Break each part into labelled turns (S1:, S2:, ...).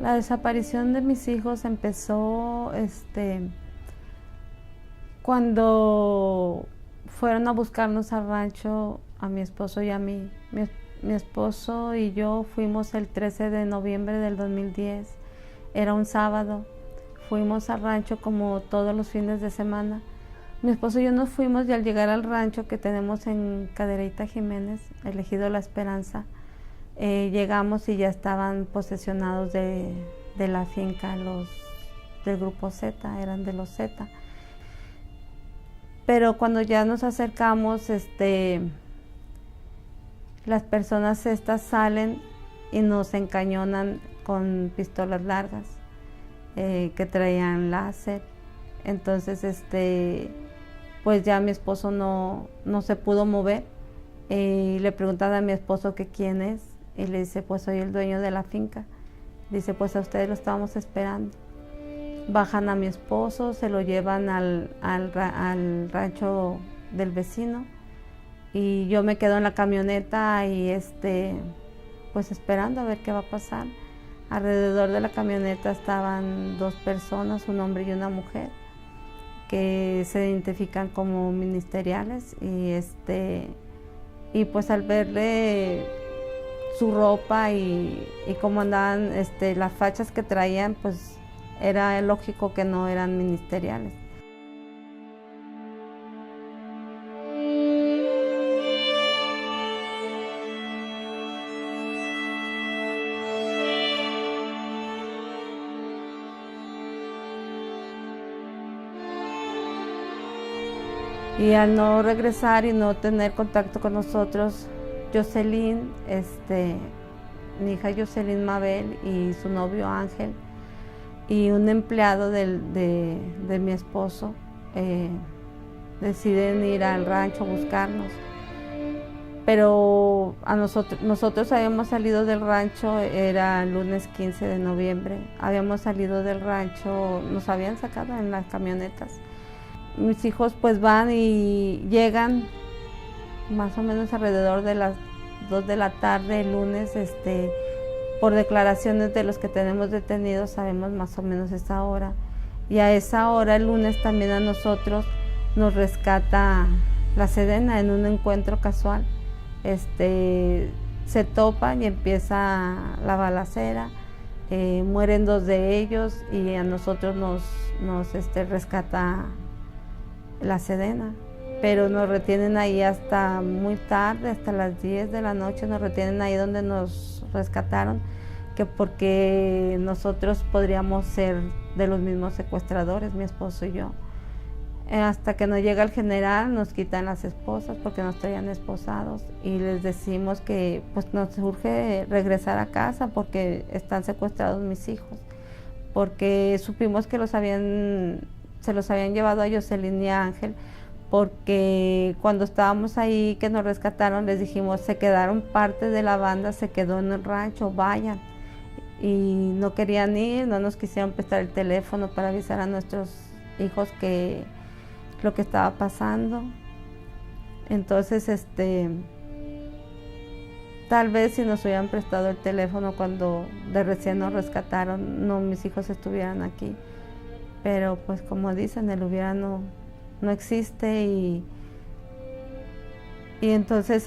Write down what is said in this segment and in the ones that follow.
S1: La desaparición de mis hijos empezó cuando fueron a buscarnos al rancho a mi esposo y a mí. Mi esposo y yo fuimos el 13 de noviembre del 2010. Era un sábado. Fuimos al rancho como todos los fines de semana. Mi esposo y yo nos fuimos y al llegar al rancho que tenemos en Cadereyta Jiménez, el Ejido La Esperanza, llegamos y ya estaban posesionados de la finca los del grupo Z, eran de los Z. Pero cuando ya nos acercamos, las personas estas salen y nos encañonan con pistolas largas que traían láser. Entonces, pues ya mi esposo no se pudo mover y le preguntan a mi esposo que quién es y le dice, pues soy el dueño de la finca. Dice, pues a ustedes lo estábamos esperando. Bajan a mi esposo, se lo llevan al rancho del vecino y yo me quedo en la camioneta y pues esperando a ver qué va a pasar. Alrededor de la camioneta estaban dos personas, un hombre y una mujer, que se identifican como ministeriales y pues al verle su ropa y cómo andaban, las fachas que traían, pues era lógico que no eran ministeriales. Y al no regresar y no tener contacto con nosotros, Jocelyn, mi hija Jocelyn Mabel y su novio Ángel y un empleado de mi esposo deciden ir al rancho a buscarnos. Pero nosotros habíamos salido del rancho, era el lunes 15 de noviembre, habíamos salido del rancho, nos habían sacado en las camionetas. Mis hijos pues van y llegan más o menos alrededor de las 2 de la tarde el lunes, por declaraciones de los que tenemos detenidos sabemos más o menos esa hora. Y a esa hora el lunes también a nosotros nos rescata la Sedena en un encuentro casual. Se topan y empieza la balacera, mueren 2 de ellos y a nosotros nos rescata la Sedena, pero nos retienen ahí hasta muy tarde, hasta las 10 de la noche, nos retienen ahí donde nos rescataron, que porque nosotros podríamos ser de los mismos secuestradores, mi esposo y yo. Hasta que nos llega el general, nos quitan las esposas porque nos traían esposados y les decimos que pues nos urge regresar a casa porque están secuestrados mis hijos, porque supimos que se los habían llevado a Jocelyn y a Ángel, porque cuando estábamos ahí que nos rescataron les dijimos, se quedaron parte de la banda, se quedó en el rancho, vayan. Y no querían ir, no nos quisieron prestar el teléfono para avisar a nuestros hijos que lo que estaba pasando. Entonces, tal vez si nos hubieran prestado el teléfono cuando de recién nos rescataron, no, mis hijos estuvieran aquí. Pero pues como dicen, el hubiera no existe y entonces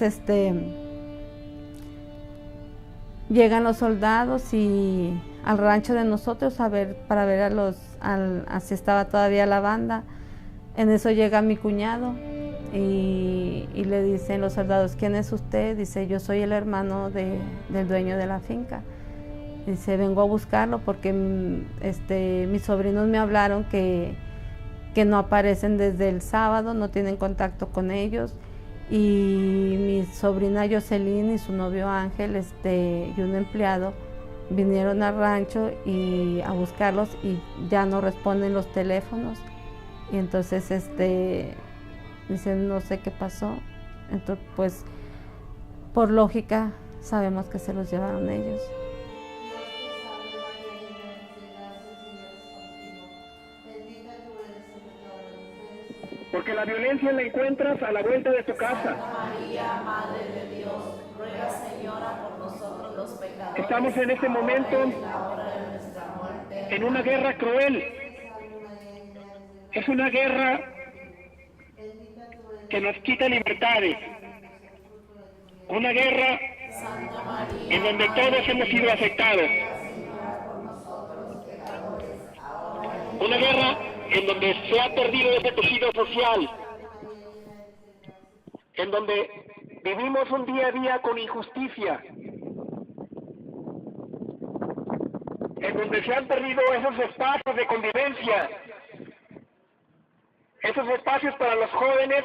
S1: llegan los soldados y al rancho de nosotros para ver si estaba todavía la banda. En eso llega mi cuñado y le dicen los soldados, ¿quién es usted? Dice, yo soy el hermano del dueño de la finca. Dice, vengo a buscarlo porque mis sobrinos me hablaron que no aparecen desde el sábado, no tienen contacto con ellos. Y mi sobrina Jocelyn y su novio Ángel y un empleado vinieron al rancho a buscarlos y ya no responden los teléfonos. Y entonces dicen, no sé qué pasó. Entonces, pues, por lógica, sabemos que se los llevaron ellos.
S2: Porque la violencia la encuentras a la vuelta de tu casa.
S3: Santa María, Madre de Dios, ruega, Señora, por nosotros los pecadores.
S2: Estamos en este momento
S3: ahora y en la hora de nuestra
S2: en una guerra cruel. Es una guerra que nos quita libertades. Una guerra en donde todos hemos sido afectados. Una guerra en donde se ha perdido ese tejido social. En donde vivimos un día a día con injusticia. En donde se han perdido esos espacios de convivencia. Esos espacios para los jóvenes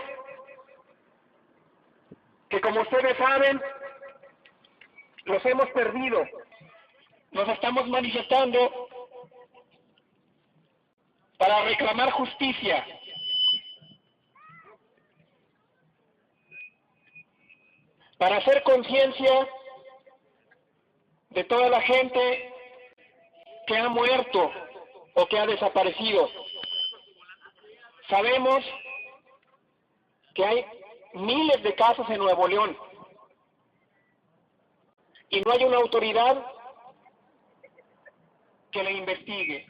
S2: que, como ustedes saben, los hemos perdido. Nos estamos manifestando para reclamar justicia. Para hacer conciencia de toda la gente que ha muerto o que ha desaparecido. Sabemos que hay miles de casos en Nuevo León y no hay una autoridad que le investigue.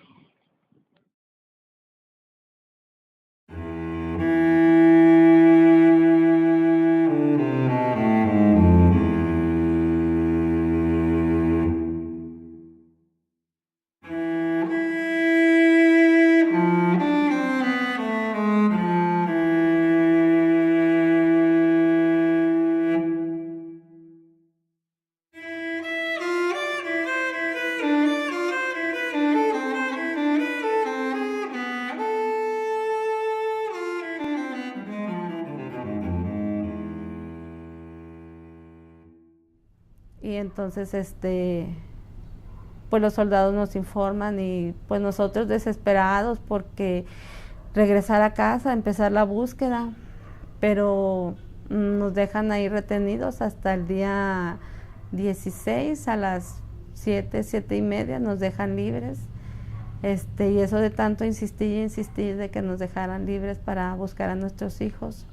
S1: Y entonces pues los soldados nos informan y pues nosotros desesperados porque regresar a casa, empezar la búsqueda, pero nos dejan ahí retenidos hasta el día 16 a las 7:30 nos dejan libres, y eso de tanto insistir y insistir de que nos dejaran libres para buscar a nuestros hijos.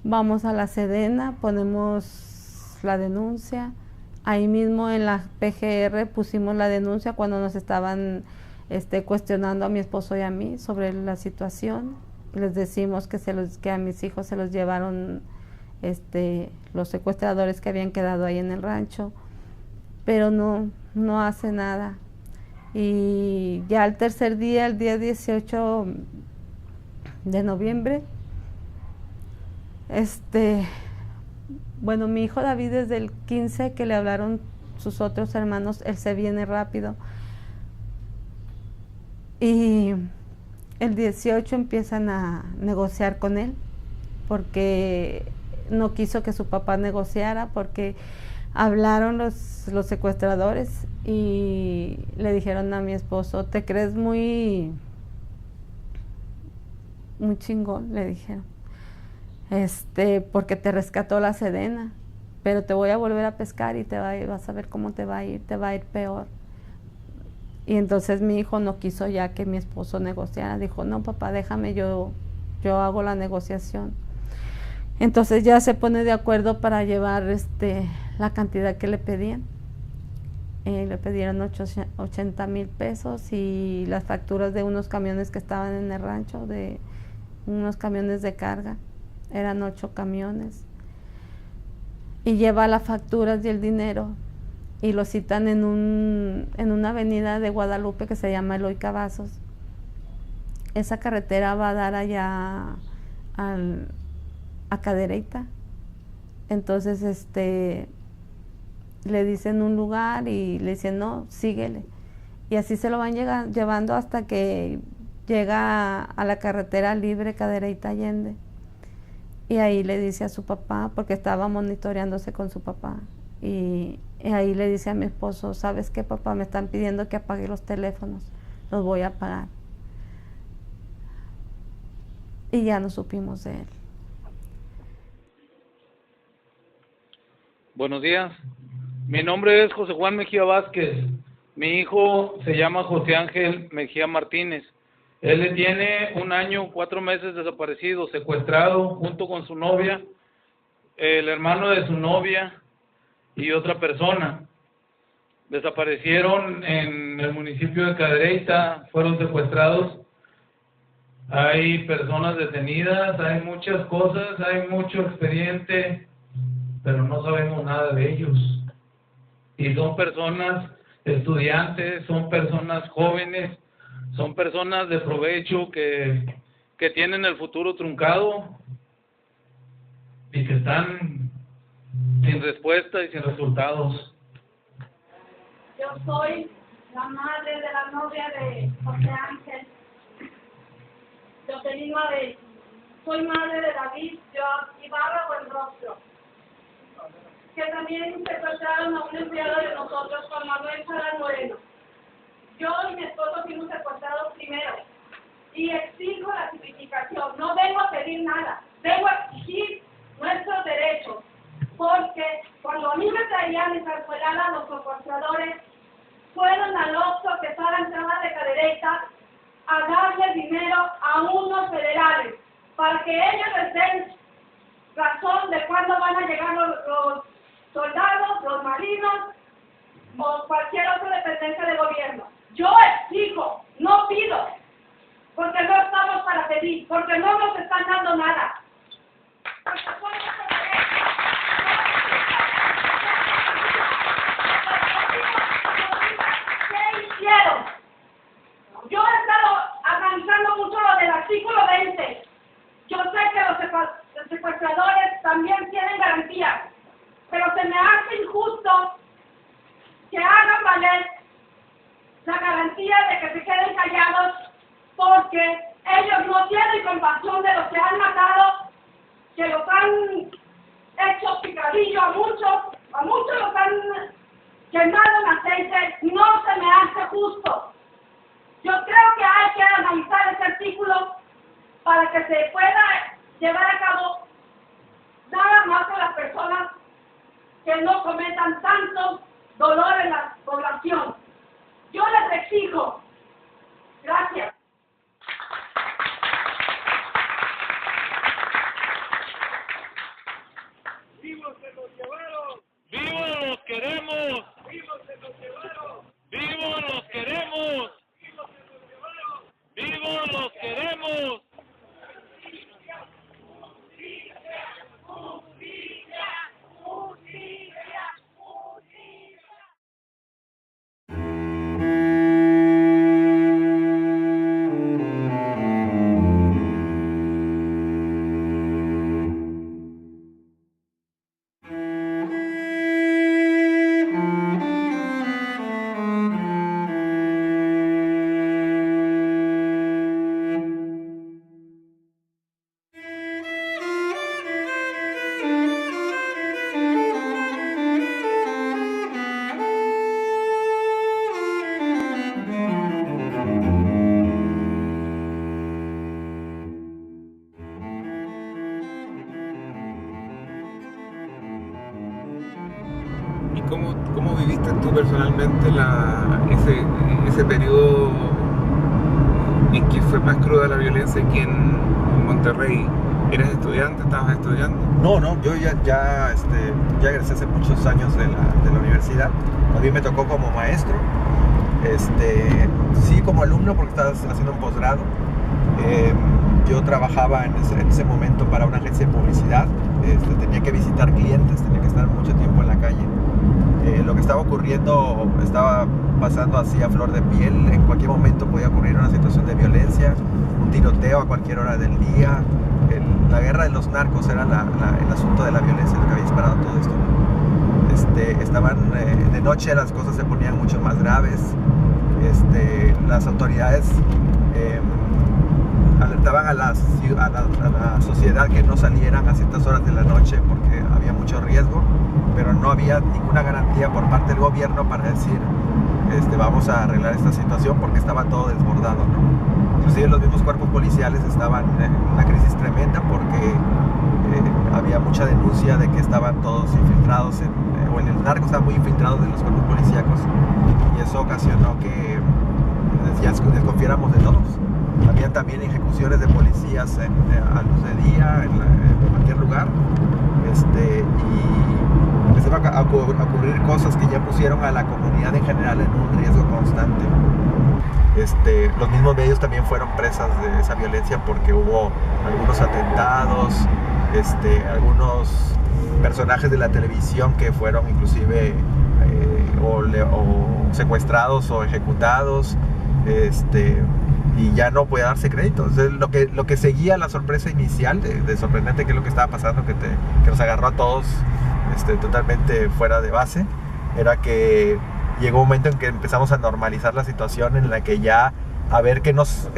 S1: Vamos a la Sedena, ponemos la denuncia. Ahí mismo en la PGR pusimos la denuncia cuando nos estaban cuestionando a mi esposo y a mí sobre la situación. Les decimos que a mis hijos se los llevaron los secuestradores que habían quedado ahí en el rancho, pero no hace nada. Y ya el tercer día, el día 18 de noviembre, bueno, mi hijo David desde el 15 que le hablaron sus otros hermanos, él se viene rápido. Y el 18 empiezan a negociar con él, porque no quiso que su papá negociara, porque hablaron los secuestradores y le dijeron a mi esposo, ¿te crees muy chingón? Le dijeron. Porque te rescató la Sedena, pero te voy a volver a pescar y vas a ver cómo te va a ir peor. Y entonces mi hijo no quiso ya que mi esposo negociara, dijo, no papá, déjame, yo hago la negociación. Entonces ya se pone de acuerdo para llevar la cantidad que le pedían. Le pidieron 80,000 pesos y las facturas de unos camiones que estaban en el rancho, de unos camiones de carga. Eran 8 camiones, y lleva las facturas y el dinero, y lo citan en una avenida de Guadalupe que se llama Eloy Cavazos. Esa carretera va a dar allá a Cadereyta. Entonces le dicen un lugar y le dicen no, síguele, y así se lo van llevando hasta que llega a la carretera libre Cadereyta Allende. Y ahí le dice a su papá, porque estaba monitoreándose con su papá, y ahí le dice a mi esposo, ¿sabes qué, papá? Me están pidiendo que apague los teléfonos, los voy a apagar. Y ya no supimos de él.
S4: Buenos días, mi nombre es José Juan Mejía Vázquez, mi hijo se llama José Ángel Mejía Martínez. Él tiene 1 año, 4 meses desaparecido, secuestrado junto con su novia, el hermano de su novia y otra persona. desaparecieron en el municipio de Cadereyta, fueron secuestrados. Hay personas detenidas, hay muchas cosas, hay mucho expediente, pero no sabemos nada de ellos. Y son personas estudiantes, son personas jóvenes, son personas de provecho que tienen el futuro truncado y que están sin respuesta y sin resultados.
S3: Yo soy la madre de la novia de José Ángel. Jocelyn Mabel. Soy madre de David Ibarra Buenrostro, que también secuestraron a un empleado de nosotros, Juan Manuel Salas Moreno. Yo y mi esposo fuimos secuestrados primero y exijo la tipificación. No vengo a pedir nada, vengo a exigir nuestros derechos, porque cuando a mí me traían encarcelada los secuestradores, fueron al Oxxo que está a la entrada de Cadereyta a darle dinero a unos federales para que ellos les den razón de cuándo van a llegar los soldados, los marinos o cualquier otra dependencia del gobierno. Yo exijo, no pido, porque no estamos para pedir, porque no nos están dando nada. ¿Qué hicieron? Yo he estado analizando mucho lo del artículo 20. Yo sé que los secuestradores también tienen garantías, pero se me hace injusto que hagan valer la garantía de que se queden callados, porque ellos no tienen compasión de los que han matado, que los han hecho picadillo a muchos los han quemado en aceite. No se me hace justo. Yo creo que hay que analizar este artículo para que se pueda llevar a cabo nada más a las personas que no cometan tanto dolor en la población. Yo les exijo. Gracias.
S2: ¡Vivos se los llevaron!
S4: ¡Vivos los queremos!
S2: ¡Vivos se los llevaron!
S4: ¡Vivos los queremos!
S2: ¡Vivos se los llevaron!
S4: ¡Vivos los queremos!
S5: ¿Y cómo viviste tú personalmente ese periodo en que fue más cruda la violencia aquí en Monterrey? ¿Eres estudiante? ¿Estabas estudiando?
S6: No, yo ya egresé hace muchos años de la universidad. A mí me tocó como maestro, sí como alumno porque estaba haciendo un posgrado. Yo trabajaba en ese momento para una agencia de publicidad. Tenía que visitar clientes, tenía que estar mucho tiempo en la calle. Lo que estaba ocurriendo estaba pasando así a flor de piel. En cualquier momento podía ocurrir una situación de violencia, un tiroteo a cualquier hora del día. La guerra de los narcos era el asunto de la violencia, lo que había disparado todo esto. De noche las cosas se ponían mucho más graves. Las autoridades alertaban a la sociedad que no salieran a ciertas horas de la noche porque había mucho riesgo, pero no había ninguna garantía por parte del gobierno para decir vamos a arreglar esta situación porque estaba todo desbordado, ¿no? Inclusive los mismos cuerpos policiales estaban en una crisis tremenda porque había mucha denuncia de que estaban todos infiltrados o en el narco estaban muy infiltrados en los cuerpos policíacos, y eso ocasionó que desconfiáramos de todos. Había también ejecuciones de policías a luz de día en cualquier lugar, y empezaron a ocurrir cosas que ya pusieron a la comunidad en general en un riesgo constante. Los mismos medios también fueron presas de esa violencia porque hubo algunos atentados, algunos personajes de la televisión que fueron inclusive o secuestrados o ejecutados, y ya no podía darse crédito. Entonces, lo que seguía la sorpresa inicial de sorprendente que es lo que estaba pasando, que nos agarró a todos totalmente fuera de base, era que llegó un momento en que empezamos a normalizar la situación en la que ya a ver qué nos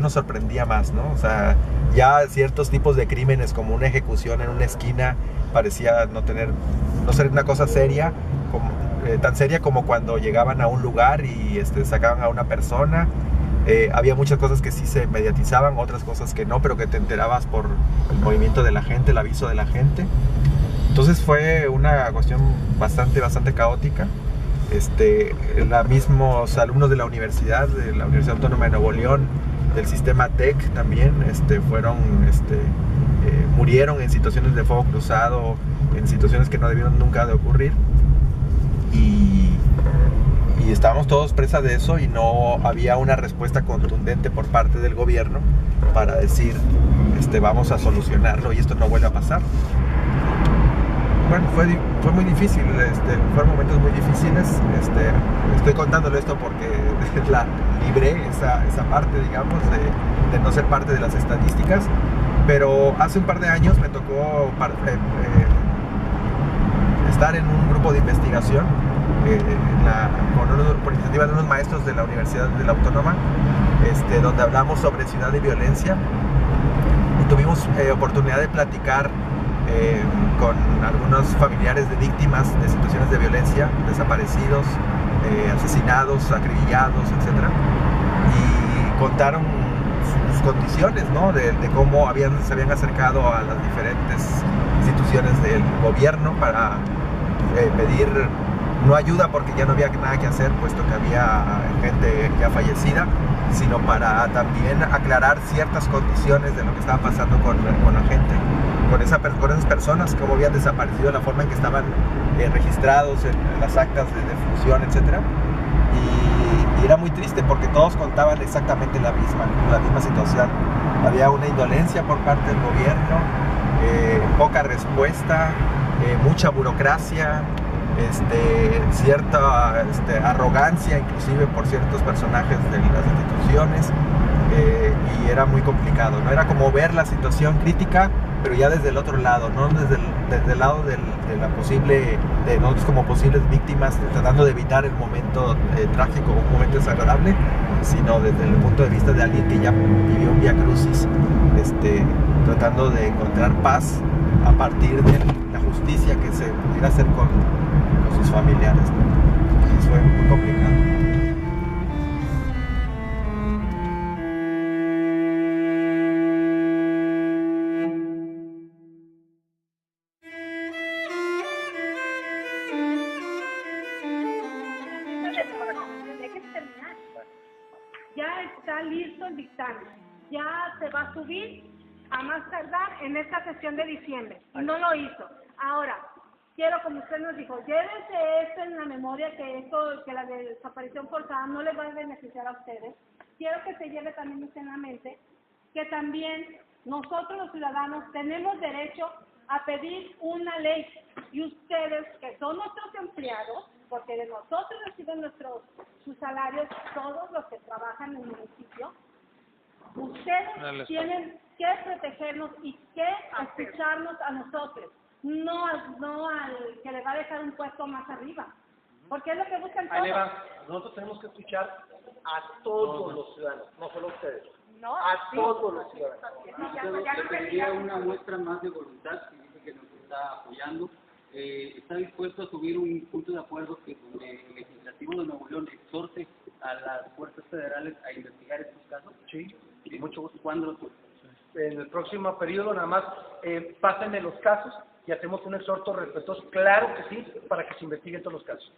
S6: sorprendía más, ¿no? O sea, ya ciertos tipos de crímenes como una ejecución en una esquina parecía no ser una cosa seria, tan seria como cuando llegaban a un lugar y sacaban a una persona. Había muchas cosas que sí se mediatizaban, otras cosas que no, pero que te enterabas por el movimiento de la gente, el aviso de la gente. Entonces fue una cuestión bastante caótica. Los mismos alumnos de la Universidad Autónoma de Nuevo León, del sistema TEC también, murieron en situaciones de fuego cruzado, en situaciones que no debieron nunca de ocurrir. Y estábamos todos presa de eso y no había una respuesta contundente por parte del gobierno para decir, vamos a solucionarlo y esto no vuelve a pasar. Bueno, fue muy difícil, fueron momentos muy difíciles. Estoy contándolo esto porque libré esa parte, digamos, de no ser parte de las estadísticas, pero hace un par de años me tocó estar en un grupo de investigación por iniciativa de unos maestros de la Universidad de la Autónoma, donde hablamos sobre ciudad y violencia, y tuvimos oportunidad de platicar con algunos familiares de víctimas de situaciones de violencia, desaparecidos, asesinados, acribillados, etc. Y contaron sus condiciones, ¿no? de cómo se habían acercado a las diferentes instituciones del gobierno para pedir no ayuda porque ya no había nada que hacer, puesto que había gente ya fallecida, sino para también aclarar ciertas condiciones de lo que estaba pasando con la gente, con esas personas, cómo habían desaparecido, la forma en que estaban registrados en las actas de defunción, etc. Y era muy triste porque todos contaban exactamente la misma situación. Había una indolencia por parte del gobierno, poca respuesta, mucha burocracia, cierta arrogancia inclusive por ciertos personajes de las instituciones, y era muy complicado, ¿no? Era como ver la situación crítica, pero ya desde el otro lado, no desde el lado de nosotros como posibles víctimas, tratando de evitar el momento trágico, un momento desagradable, sino desde el punto de vista de alguien que ya vivió un viacrucis, tratando de encontrar paz a partir de la justicia que se pudiera hacer con sus familiares, ¿no? Entonces fue muy complicado.
S3: Ya está listo el dictamen, ya se va a subir a más tardar en esta sesión de diciembre, y no lo hizo. Ahora, quiero, como usted nos dijo, llévense esto en la memoria, que la desaparición forzada no les va a beneficiar a ustedes. Quiero que se lleve también usted en la mente que también nosotros los ciudadanos tenemos derecho a pedir una ley, y ustedes, que son nuestros empleados, porque de nosotros reciben sus salarios todos los que trabajan en el municipio, ustedes tienen que protegernos y que escucharnos a nosotros, no al que le va a dejar un puesto más arriba, porque es lo que buscan todos.
S7: Nosotros tenemos que escuchar a todos los ciudadanos, no solo a ustedes. A todos los ciudadanos.
S8: Le pediría una muestra más de voluntad, que dice que nos está apoyando. ¿Está dispuesto a subir un punto de acuerdo donde el legislativo de Nuevo León exhorte a las fuerzas federales a investigar estos casos?
S7: Sí,
S8: ¿Sí?
S7: mucho gusto.
S8: ¿Cuándo lo sube?
S7: En el próximo periodo nada más pásenme los casos y hacemos un exhorto respetuoso, claro que sí, para que se investiguen todos los casos.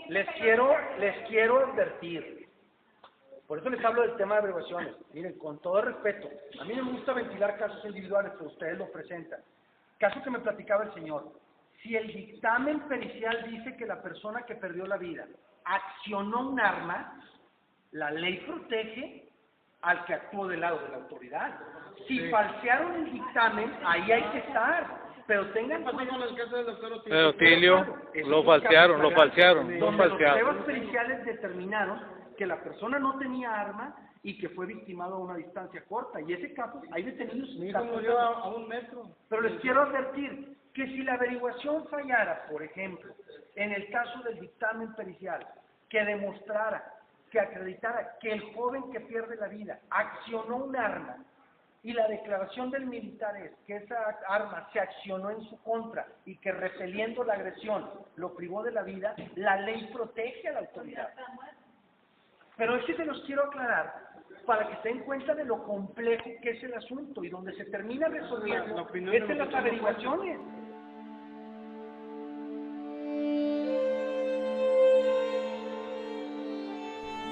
S7: Les quiero advertir, por eso les hablo del tema de averiguaciones. Miren, con todo el respeto, a mí no me gusta ventilar casos individuales, pero ustedes lo presentan. Caso que me platicaba el señor, Si el dictamen pericial dice que la persona que perdió la vida accionó un arma, la ley protege al que actuó del lado de la autoridad. Si falsearon el dictamen, ahí hay que estar. Pero tengan cuenta con el caso del doctor
S4: Otilio, lo falsearon.
S7: Donde los pruebas periciales determinaron que la persona no tenía arma y que fue victimado a una distancia corta. Y ese caso, hay detenidos.
S9: Mi hijo murió a 1 metro.
S7: Pero les quiero advertir que si la averiguación fallara, por ejemplo, en el caso del dictamen pericial, que demostrara, que acreditara que el joven que pierde la vida accionó un arma, y la declaración del militar es que esa arma se accionó en su contra y que repeliendo la agresión lo privó de la vida, la ley protege a la autoridad. Pero es que se los quiero aclarar para que se den cuenta de lo complejo que es el asunto y donde se termina resolviendo es en las averiguaciones.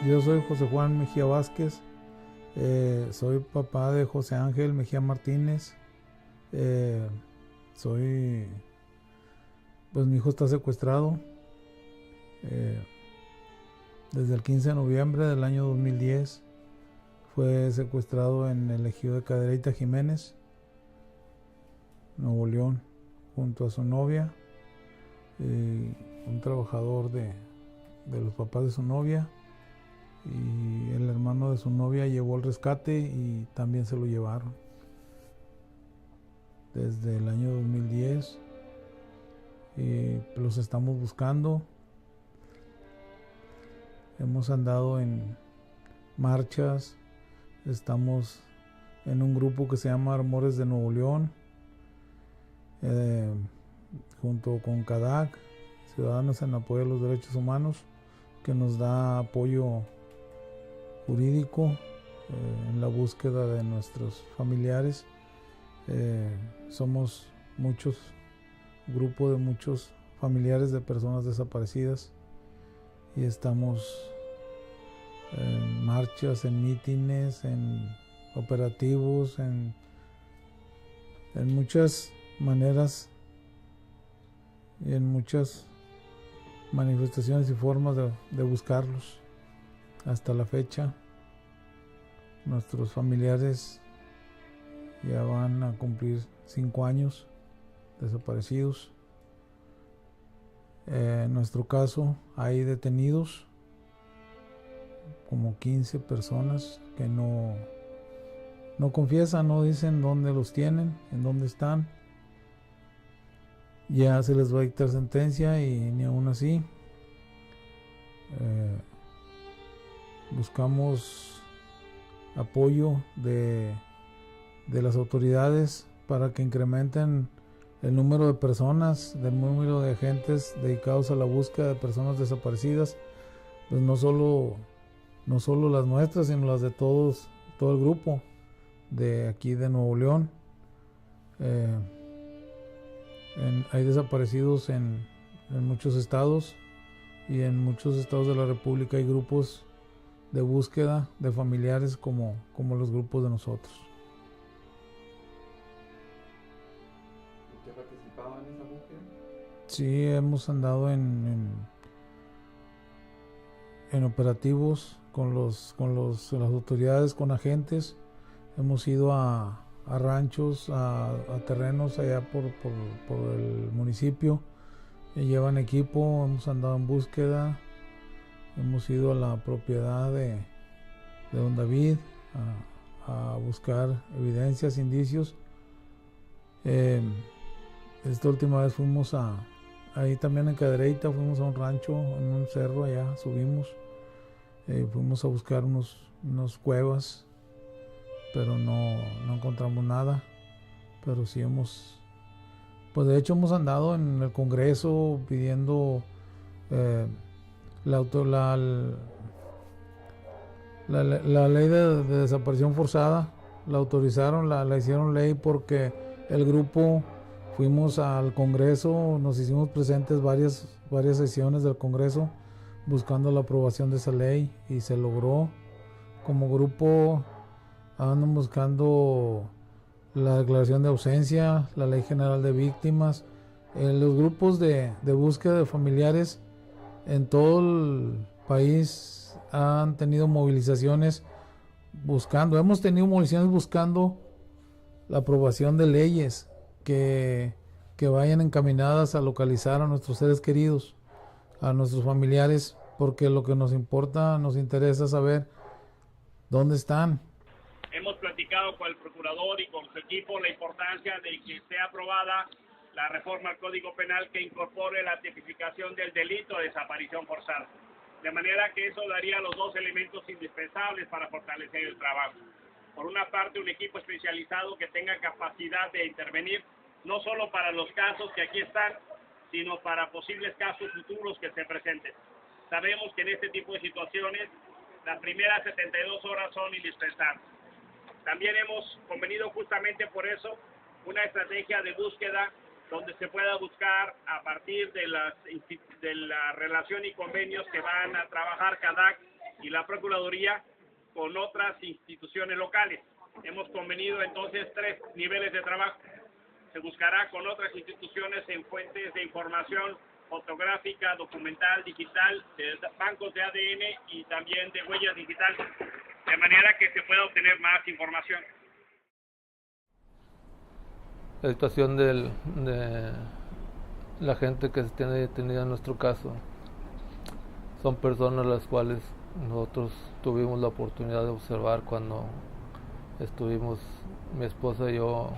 S10: Yo soy José Juan Mejía Vázquez. Soy papá de José Ángel Mejía Martínez. Pues mi hijo está secuestrado desde el 15 de noviembre del año 2010. Fue secuestrado en el ejido de Cadereyta Jiménez, Nuevo León, junto a su novia, un trabajador de los papás de su novia. Y el hermano de su novia llevó el rescate y también se lo llevaron. Desde el año 2010 los estamos buscando. Hemos andado en marchas, estamos en un grupo que se llama Amores de Nuevo León, junto con CADAC, Ciudadanos en Apoyo a los Derechos Humanos, que nos da apoyo jurídico en la búsqueda de nuestros familiares. Somos grupo de muchos familiares de personas desaparecidas y estamos en marchas, en mítines, en operativos, en muchas maneras y en muchas manifestaciones y formas de buscarlos. Hasta la fecha, nuestros familiares ya van a cumplir 5 años desaparecidos. En nuestro caso hay detenidos como 15 personas que no confiesan, no dicen dónde los tienen, en dónde están. Ya se les va a dictar sentencia y ni aún así buscamos apoyo de las autoridades para que incrementen el número de personas, del número de agentes dedicados a la búsqueda de personas desaparecidas, pues no solo las nuestras, sino las de todo el grupo de aquí de Nuevo León. Hay desaparecidos en muchos estados, y en muchos estados de la República hay grupos de búsqueda de familiares como los grupos de nosotros.
S5: ¿Usted ha participado en esa búsqueda?
S10: Sí, hemos andado en operativos con las autoridades, con agentes. Hemos ido a ranchos, a terrenos allá por el municipio. Llevan equipo, hemos andado en búsqueda. Hemos ido a la propiedad de don David a buscar evidencias, indicios. Esta última vez fuimos ahí también en Cadereyta, fuimos a un rancho, en un cerro allá, subimos. Fuimos a buscar unos cuevas, pero no encontramos nada. Pero sí pues de hecho hemos andado en el Congreso pidiendo la ley de desaparición forzada. La autorizaron, la hicieron ley porque el grupo fuimos al Congreso, nos hicimos presentes varias sesiones del Congreso buscando la aprobación de esa ley y se logró. Como grupo andan buscando la declaración de ausencia, la Ley General de Víctimas, Los grupos de búsqueda de familiares en todo el país han tenido movilizaciones hemos tenido movilizaciones buscando la aprobación de leyes que vayan encaminadas a localizar a nuestros seres queridos, a nuestros familiares, porque lo que nos importa, nos interesa saber dónde están.
S2: Hemos platicado con el procurador y con su equipo la importancia de que sea aprobada la reforma al Código Penal que incorpore la tipificación del delito de desaparición forzada. De manera que eso daría los dos elementos indispensables para fortalecer el trabajo. Por una parte, un equipo especializado que tenga capacidad de intervenir, no solo para los casos que aquí están, sino para posibles casos futuros que se presenten. Sabemos que en este tipo de situaciones, las primeras 72 horas son indispensables. También hemos convenido justamente por eso una estrategia de búsqueda donde se pueda buscar a partir de la relación y convenios que van a trabajar CADAC y la Procuraduría con otras instituciones locales. Hemos convenido entonces 3 niveles de trabajo. Se buscará con otras instituciones en fuentes de información fotográfica, documental, digital, de bancos de ADN y también de huellas digitales, de manera que se pueda obtener más información.
S11: La situación de la gente que se tiene detenida en nuestro caso son personas las cuales nosotros tuvimos la oportunidad de observar cuando estuvimos mi esposa y yo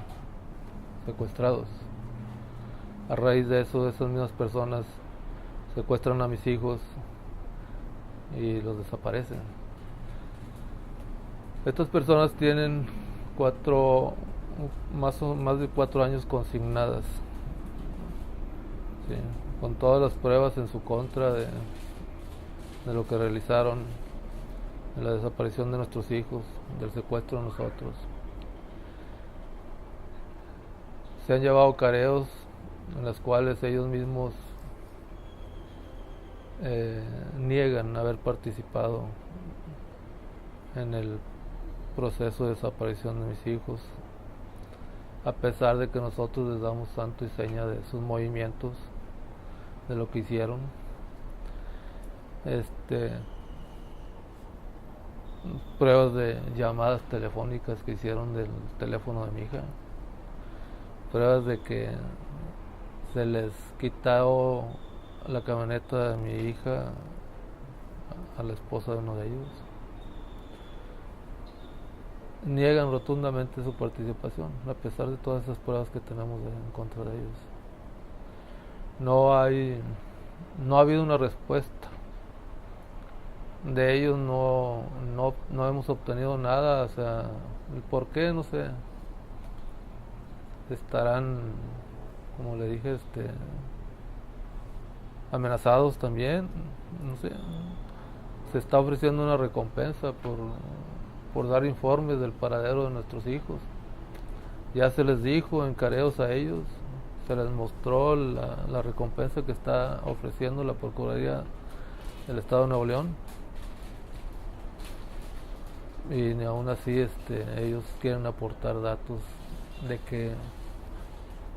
S11: secuestrados. A raíz de eso, esas mismas personas secuestran a mis hijos y los desaparecen. Estas personas tienen más de 4 años consignadas, ¿sí? Con todas las pruebas en su contra de lo que realizaron en la desaparición de nuestros hijos, del secuestro de nosotros. Se han llevado careos en las cuales ellos mismos niegan haber participado en el proceso de desaparición de mis hijos, a pesar de que nosotros les damos santo y seña de sus movimientos, de lo que hicieron. Pruebas de llamadas telefónicas que hicieron del teléfono de mi hija, pruebas de que se les quitó la camioneta de mi hija a la esposa de uno de ellos. Niegan rotundamente su participación, a pesar de todas esas pruebas que tenemos en contra de ellos. No ha habido una respuesta de ellos, no hemos obtenido nada, o sea, el por qué, no sé. Estarán, como le dije, amenazados también, no sé. Se está ofreciendo una recompensa por dar informes del paradero de nuestros hijos. Ya se les dijo en careos a ellos, se les mostró la recompensa que está ofreciendo la Procuraduría del Estado de Nuevo León, y ni aún así ellos quieren aportar datos de qué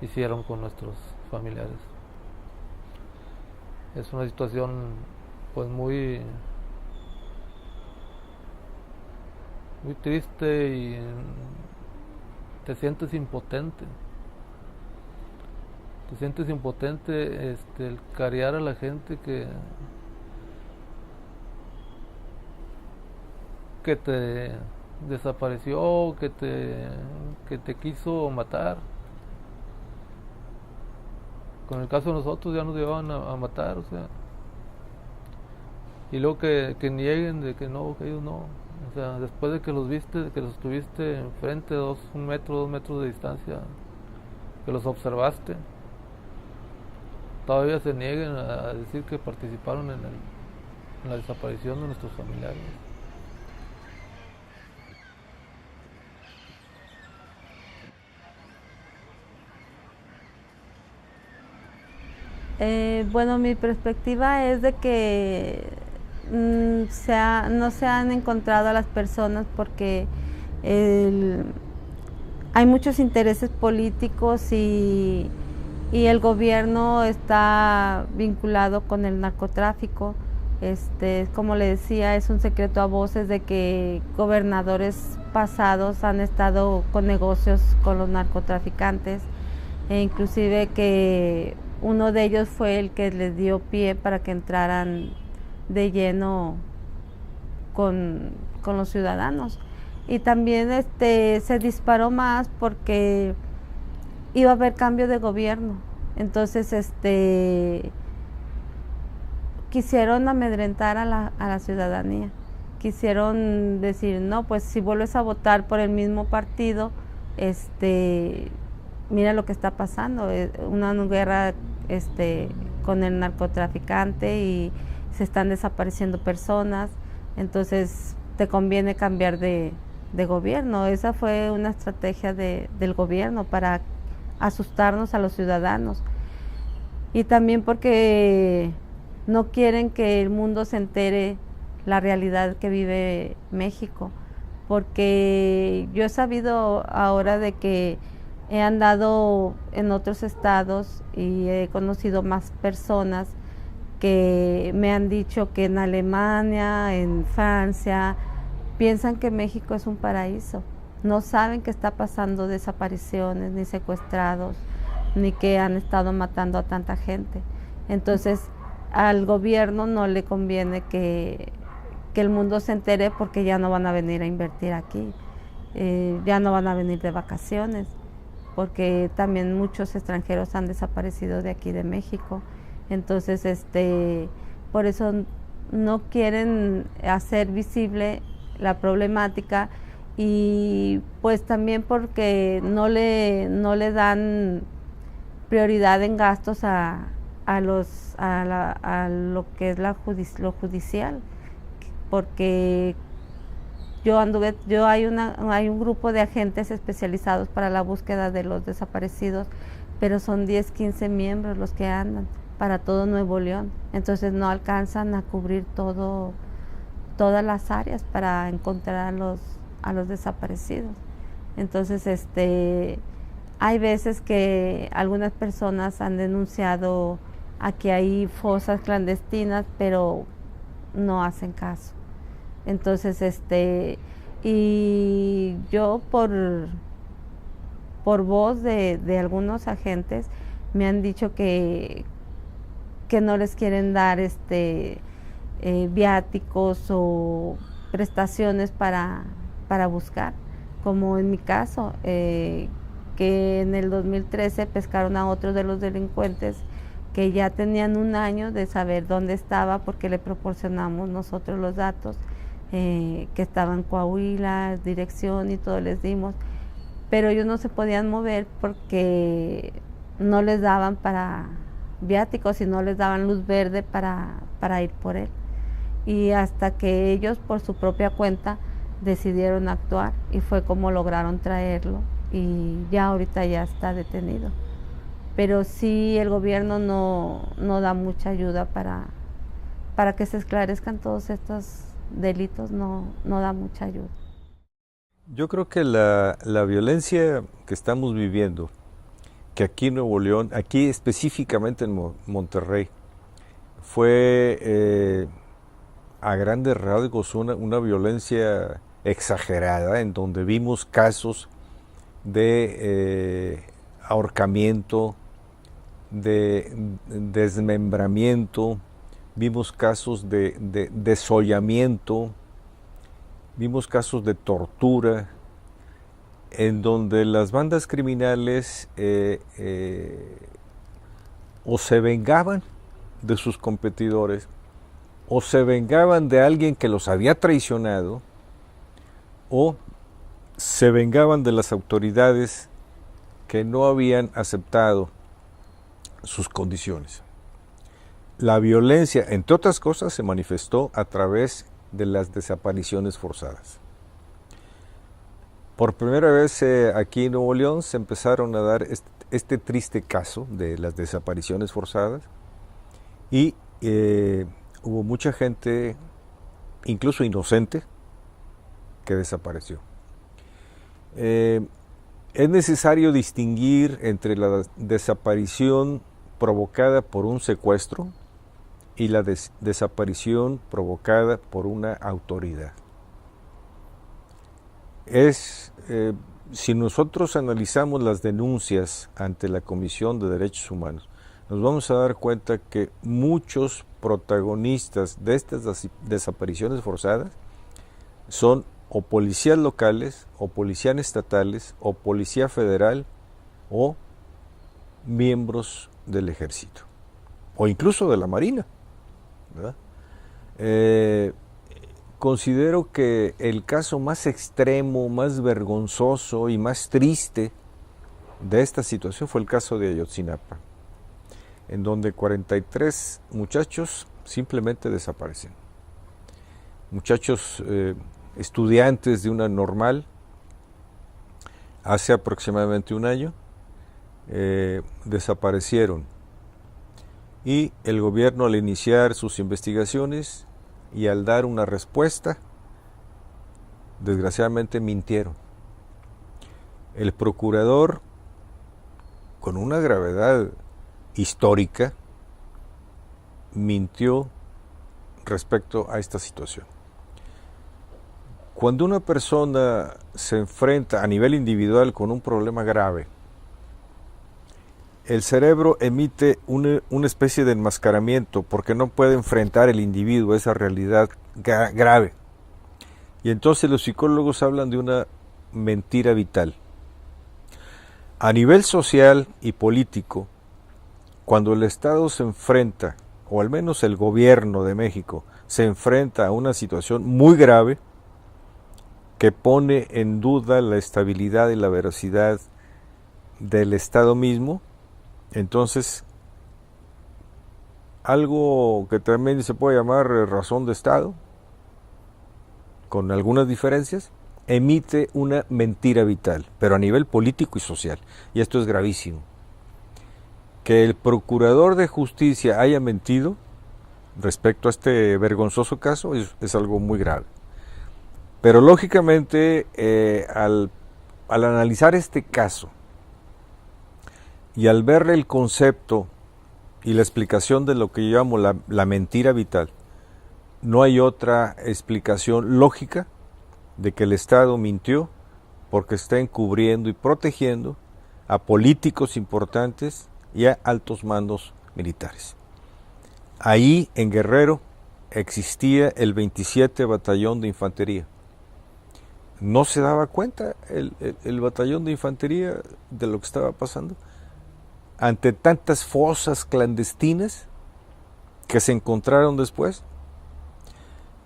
S11: hicieron con nuestros familiares. Es una situación pues muy triste y te sientes impotente. El carear a la gente que te desapareció, que te quiso matar. Con el caso de nosotros ya nos llevaban a matar, o sea, y luego que nieguen de que no, que ellos no, o sea, después de que los viste, de que los tuviste enfrente, 2 metros de distancia, que los observaste, todavía se nieguen a decir que participaron en la desaparición de nuestros familiares.
S1: Bueno, mi perspectiva es de que no se han encontrado a las personas porque hay muchos intereses políticos y y el gobierno está vinculado con el narcotráfico. Como le decía, es un secreto a voces de que gobernadores pasados han estado con negocios con los narcotraficantes, e inclusive que uno de ellos fue el que les dio pie para que entraran de lleno con los ciudadanos. Y también se disparó más porque iba a haber cambio de gobierno. Entonces quisieron amedrentar a la ciudadanía. Quisieron decir, no, pues si vuelves a votar por el mismo partido, mira lo que está pasando, una guerra con el narcotraficante y se están desapareciendo personas, entonces te conviene cambiar de gobierno. Esa fue una estrategia del gobierno para asustarnos a los ciudadanos, y también porque no quieren que el mundo se entere la realidad que vive México, porque yo he sabido ahora de que he andado en otros estados y he conocido más personas que me han dicho que en Alemania, en Francia, piensan que México es un paraíso. No saben que está pasando desapariciones, ni secuestrados, ni que han estado matando a tanta gente. Entonces, al gobierno no le conviene que el mundo se entere, porque ya no van a venir a invertir aquí, ya no van a venir de vacaciones, porque también muchos extranjeros han desaparecido de aquí de México. Entonces, por eso no quieren hacer visible la problemática, y pues también porque no le dan prioridad en gastos a lo que es lo judicial, porque hay un grupo de agentes especializados para la búsqueda de los desaparecidos, pero son 10, 15 miembros los que andan para todo Nuevo León, entonces no alcanzan a cubrir todas las áreas para encontrar a los desaparecidos. Entonces hay veces que algunas personas han denunciado a que hay fosas clandestinas, pero no hacen caso. Entonces y yo por voz de algunos agentes me han dicho que no les quieren dar viáticos o prestaciones para buscar, como en mi caso, que en el 2013 pescaron a otro de los delincuentes que ya tenían un año de saber dónde estaba, porque le proporcionamos nosotros los datos, que estaba en Coahuila, dirección y todo les dimos, pero ellos no se podían mover porque no les daban para viáticos y no les daban luz verde para ir por él. Y hasta que ellos por su propia cuenta decidieron actuar, y fue como lograron traerlo, y ya ahorita ya está detenido. Pero sí, el gobierno no da mucha ayuda para que se esclarezcan todos estos delitos, no da mucha ayuda.
S12: Yo creo que la violencia que estamos viviendo, que aquí en Nuevo León, aquí específicamente en Monterrey, fue a grandes rasgos una violencia exagerada, en donde vimos casos de ahorcamiento, de desmembramiento, vimos casos de desollamiento, vimos casos de tortura, en donde las bandas criminales o se vengaban de sus competidores, o se vengaban de alguien que los había traicionado, o se vengaban de las autoridades que no habían aceptado sus condiciones. La violencia, entre otras cosas, se manifestó a través de las desapariciones forzadas. Por primera vez aquí en Nuevo León se empezaron a dar este triste caso de las desapariciones forzadas, y hubo mucha gente, incluso inocente, que desapareció. Es necesario distinguir entre la desaparición provocada por un secuestro y la desaparición provocada por una autoridad. Si nosotros analizamos las denuncias ante la Comisión de Derechos Humanos, nos vamos a dar cuenta que muchos protagonistas de estas desapariciones forzadas son o policías locales, o policías estatales, o policía federal, o miembros del ejército, o incluso de la Marina, ¿verdad? Considero que el caso más extremo, más vergonzoso y más triste de esta situación fue el caso de Ayotzinapa, en donde 43 muchachos simplemente desaparecen. Muchachos estudiantes de una normal, hace aproximadamente un año, desaparecieron. Y el gobierno, al iniciar sus investigaciones y al dar una respuesta, desgraciadamente mintieron. El procurador, con una gravedad histórica, mintió respecto a esta situación. Cuando una persona se enfrenta a nivel individual con un problema grave, el cerebro emite una especie de enmascaramiento porque no puede enfrentar el individuo esa realidad grave. Y entonces los psicólogos hablan de una mentira vital. A nivel social y político, cuando el Estado se enfrenta, o al menos el gobierno de México, se enfrenta a una situación muy grave que pone en duda la estabilidad y la veracidad del Estado mismo, entonces algo que también se puede llamar razón de Estado, con algunas diferencias, emite una mentira vital, pero a nivel político y social, y esto es gravísimo. Que el procurador de justicia haya mentido respecto a este vergonzoso caso es algo muy grave. Pero lógicamente, al analizar este caso y al ver el concepto y la explicación de lo que yo llamo la mentira vital, no hay otra explicación lógica de que el Estado mintió porque está encubriendo y protegiendo a políticos importantes y a altos mandos militares. Ahí, en Guerrero, existía el 27 Batallón de Infantería. No se daba cuenta el batallón de infantería de lo que estaba pasando ante tantas fosas clandestinas que se encontraron después.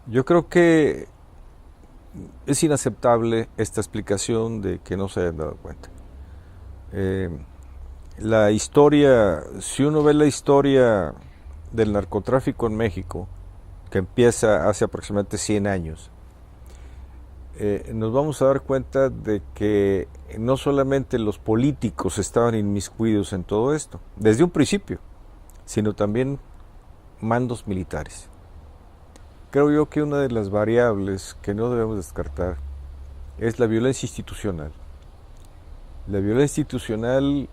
S12: Yo creo que es inaceptable esta explicación de que no se hayan dado cuenta. La historia, si uno ve la historia del narcotráfico en México, que empieza hace aproximadamente 100 años, nos vamos a dar cuenta de que no solamente los políticos estaban inmiscuidos en todo esto, desde un principio, sino también mandos militares. Creo yo que una de las variables que no debemos descartar es la violencia institucional. La violencia institucional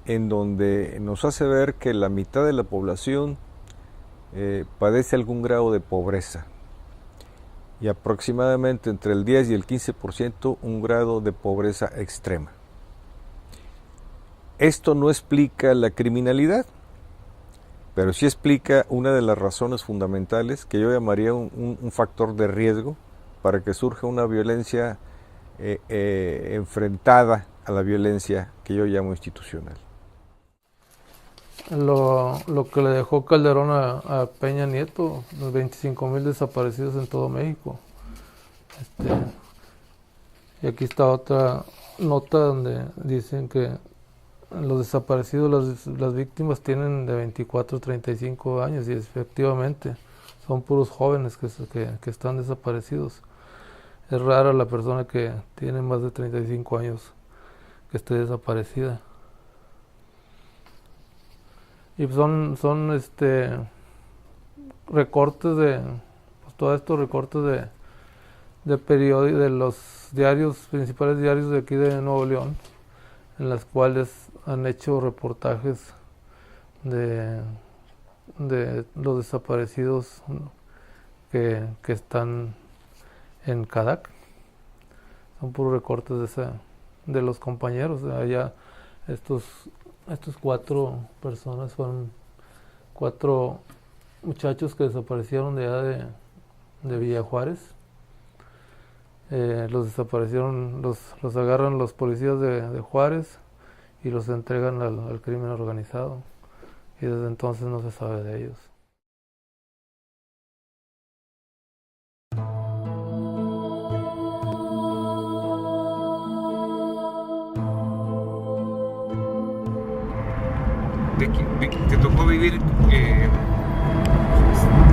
S12: en donde nos hace ver que la mitad de la población padece algún grado de pobreza, y aproximadamente entre el 10 y el 15% un grado de pobreza extrema. Esto no explica la criminalidad, pero sí explica una de las razones fundamentales que yo llamaría un factor de riesgo para que surja una violencia enfrentada a la violencia que yo llamo institucional.
S11: Lo que le dejó Calderón a Peña Nieto, los 25,000 desaparecidos en todo México. Y aquí está otra nota donde dicen que los desaparecidos, las víctimas tienen de 24 a 35 años, y efectivamente son puros jóvenes que están desaparecidos. Es rara la persona que tiene más de 35 años que esté desaparecida. Y son recortes de, pues todos estos recortes de los diarios, principales diarios de aquí de Nuevo León, en las cuales han hecho reportajes de los desaparecidos que están en Cadac. Son puros recortes de los compañeros. Allá estos 4 personas fueron 4 muchachos que desaparecieron de allá de Villa Juárez. Los desaparecieron, los agarran los policías de Juárez y los entregan al crimen organizado, y desde entonces no se sabe de ellos.
S5: ¿Te tocó vivir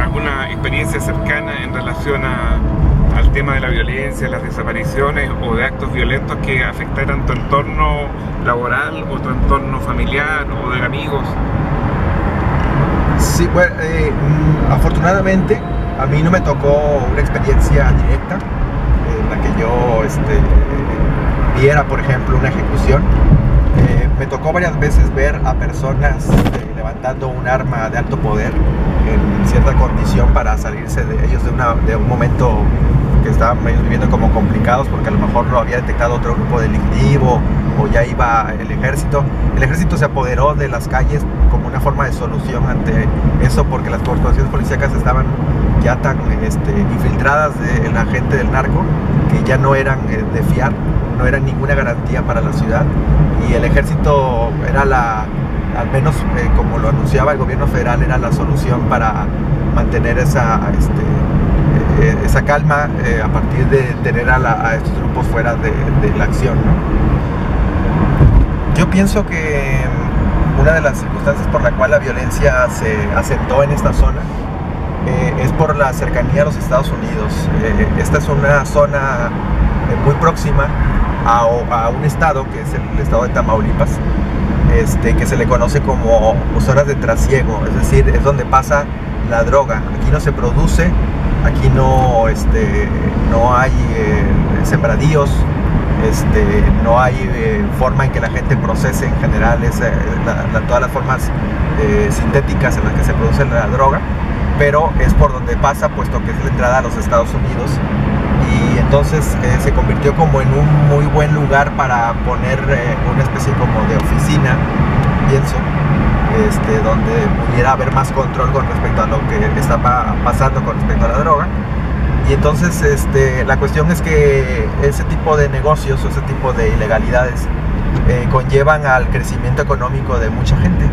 S5: alguna experiencia cercana en relación al tema de la violencia, las desapariciones o de actos violentos que afectaran tu entorno laboral o tu entorno familiar o de amigos?
S6: Sí, bueno, afortunadamente a mí no me tocó una experiencia directa en la que yo viera, por ejemplo, una ejecución. Me tocó varias veces ver a personas levantando un arma de alto poder en cierta condición para salirse de ellos de un momento que estaban ellos viviendo como complicados, porque a lo mejor lo había detectado otro grupo delictivo o ya iba el ejército. El ejército se apoderó de las calles como una forma de solución ante eso, porque las corporaciones policíacas estaban ya tan infiltradas de la gente del narco que ya no eran de fiar, no eran ninguna garantía para la ciudad, y el ejército era al menos como lo anunciaba el gobierno federal, era la solución para mantener esa calma a partir de tener a estos grupos fuera de la acción, ¿no? Yo pienso que una de las circunstancias por la cual la violencia se asentó en esta zona es por la cercanía a los Estados Unidos. Esta es una zona muy próxima a un estado, que es el estado de Tamaulipas, que se le conoce como zonas de trasiego, es decir, es donde pasa la droga. Aquí no se produce, aquí no hay sembradíos, no hay forma en que la gente procese en general todas las formas sintéticas en las que se produce la droga, pero es por donde pasa, puesto que es la entrada a los Estados Unidos, y entonces se convirtió como en un muy buen lugar para poner una especie como de oficina, pienso, donde pudiera haber más control con respecto a lo que estaba pasando con respecto a la droga. Y entonces la cuestión es que ese tipo de negocios o ese tipo de ilegalidades conllevan al crecimiento económico de mucha gente,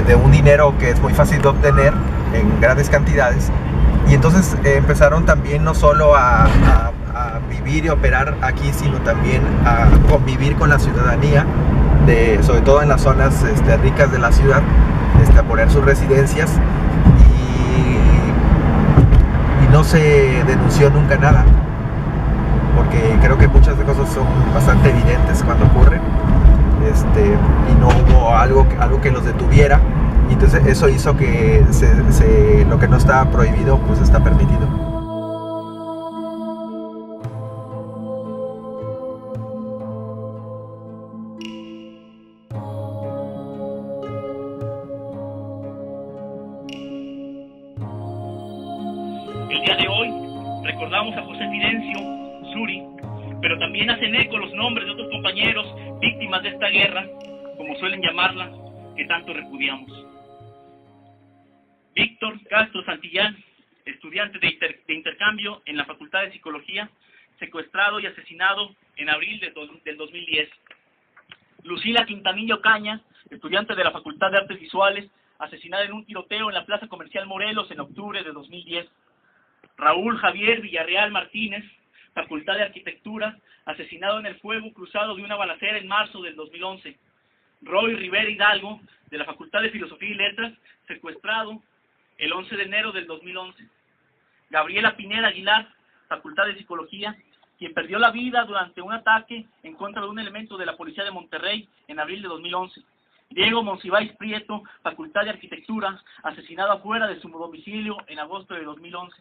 S6: de un dinero que es muy fácil de obtener en grandes cantidades. Y entonces empezaron también no solo a vivir y operar aquí, sino también a convivir con la ciudadanía, sobre todo en las zonas ricas de la ciudad, a poner sus residencias, y no se denunció nunca nada, porque creo que muchas de cosas son bastante evidentes cuando ocurren, y no hubo algo que los detuviera, y entonces eso hizo que lo que no estaba prohibido pues está permitido.
S13: El día de hoy recordamos a José Fidencio, Suri, pero también hacen eco los nombres de otros compañeros víctimas de esta guerra, como suelen llamarla, que tanto repudiamos. Víctor Castro Santillán, estudiante de intercambio en la Facultad de Psicología, secuestrado y asesinado en abril del 2010. Lucila Quintanilla Ocaña, estudiante de la Facultad de Artes Visuales, asesinada en un tiroteo en la Plaza Comercial Morelos en octubre de 2010. Raúl Javier Villarreal Martínez, Facultad de Arquitectura, asesinado en el fuego cruzado de una balacera en marzo del 2011. Roy Rivera Hidalgo, de la Facultad de Filosofía y Letras, secuestrado el 11 de enero del 2011. Gabriela Pineda Aguilar, Facultad de Psicología, quien perdió la vida durante un ataque en contra de un elemento de la Policía de Monterrey en abril de 2011. Diego Monsiváis Prieto, Facultad de Arquitectura, asesinado afuera de su domicilio en agosto de 2011.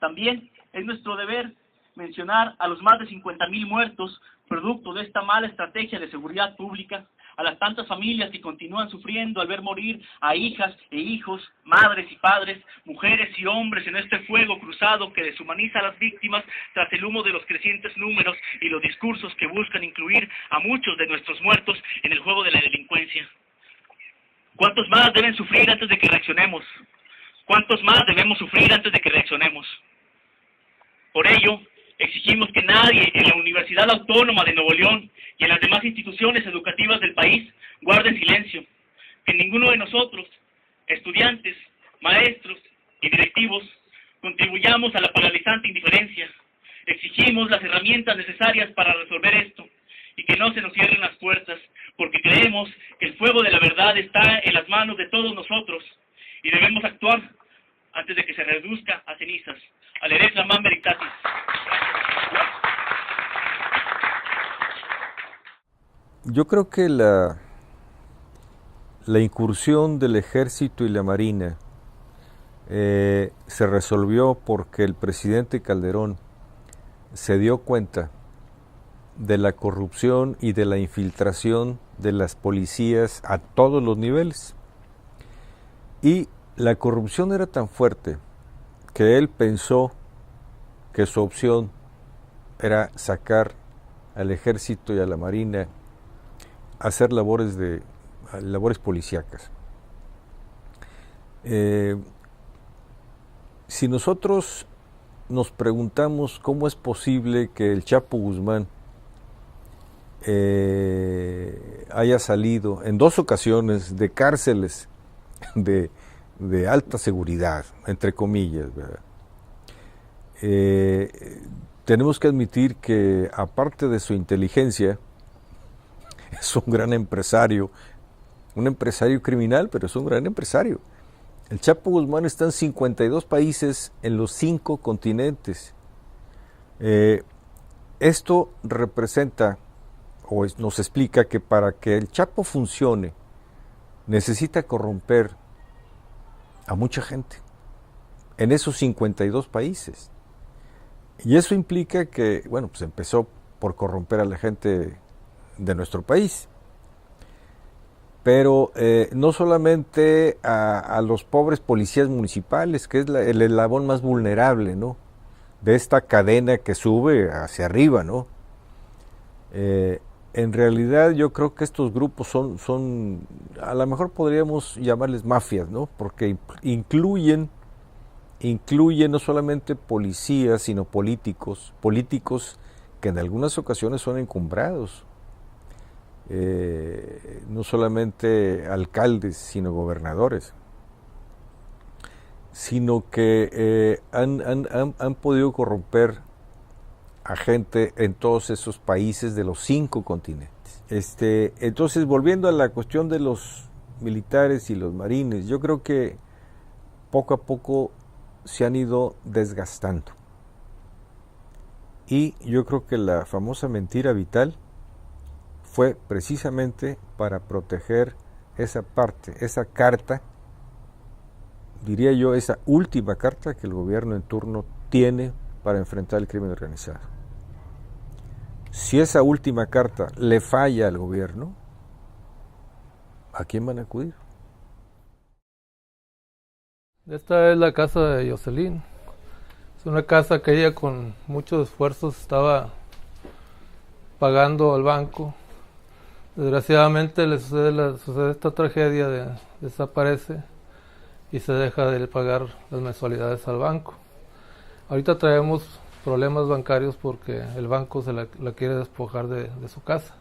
S13: También es nuestro deber mencionar a los más de 50,000 muertos producto de esta mala estrategia de seguridad pública, a las tantas familias que continúan sufriendo al ver morir a hijas e hijos, madres y padres, mujeres y hombres en este fuego cruzado que deshumaniza a las víctimas tras el humo de los crecientes números y los discursos que buscan incluir a muchos de nuestros muertos en el juego de la delincuencia. ¿Cuántos más deben sufrir antes de que reaccionemos? ¿Cuántos más debemos sufrir antes de que reaccionemos? Por ello, exigimos que nadie en la Universidad Autónoma de Nuevo León y en las demás instituciones educativas del país guarde silencio, que ninguno de nosotros, estudiantes, maestros y directivos, contribuyamos a la paralizante indiferencia. Exigimos las herramientas necesarias para resolver esto y que no se nos cierren las puertas, porque creemos que el fuego de la verdad está en las manos de todos nosotros y debemos actuar antes de que se reduzca a cenizas. Alere Flamam Veritatis.
S12: Yo creo que la incursión del Ejército y la Marina se resolvió porque el presidente Calderón se dio cuenta de la corrupción y de la infiltración de las policías a todos los niveles. Y la corrupción era tan fuerte que él pensó que su opción era sacar al Ejército y a la Marina a hacer labores policíacas. Si nosotros nos preguntamos cómo es posible que el Chapo Guzmán haya salido en 2 ocasiones de cárceles de alta seguridad, entre comillas, ¿verdad? Tenemos que admitir que aparte de su inteligencia, es un gran empresario, un empresario criminal, pero es un gran empresario. El Chapo Guzmán está en 52 países en los 5 continentes. Esto representa o nos explica que para que el Chapo funcione necesita corromper a mucha gente en esos 52 países. Y eso implica que, bueno, pues empezó por corromper a la gente de nuestro país. Pero no solamente a los pobres policías municipales, que es el eslabón más vulnerable, ¿no?, de esta cadena que sube hacia arriba, ¿no? En realidad yo creo que estos grupos son, a lo mejor podríamos llamarles mafias, ¿no?, porque incluyen no solamente policías, sino políticos que en algunas ocasiones son encumbrados. No solamente alcaldes, sino gobernadores, sino que han podido corromper a gente en todos esos países de los 5 continentes. Entonces, volviendo a la cuestión de los militares y los marines, yo creo que poco a poco se han ido desgastando. Y yo creo que la famosa mentira vital fue precisamente para proteger esa parte, esa carta, diría yo, esa última carta que el gobierno en turno tiene para enfrentar el crimen organizado. Si esa última carta le falla al gobierno, ¿a quién van a acudir?
S11: Esta es la casa de Jocelyn. Es una casa que ella con muchos esfuerzos estaba pagando al banco. Desgraciadamente le sucede esta tragedia, desaparece y se deja de pagar las mensualidades al banco. Ahorita traemos problemas bancarios porque el banco se la quiere despojar de su casa.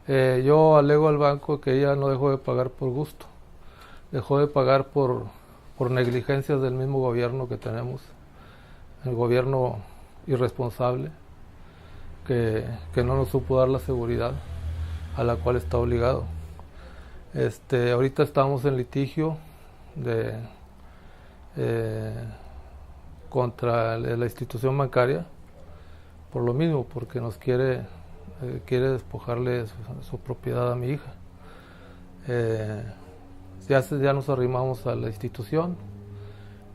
S11: Yo alego al banco que ella no dejó de pagar por gusto, dejó de pagar por negligencias del mismo gobierno que tenemos, el gobierno irresponsable que no nos supo dar la seguridad a la cual está obligado. Ahorita estamos en litigio contra la institución bancaria por lo mismo, porque nos quiere despojarle su propiedad a mi hija. Ya nos arrimamos a la institución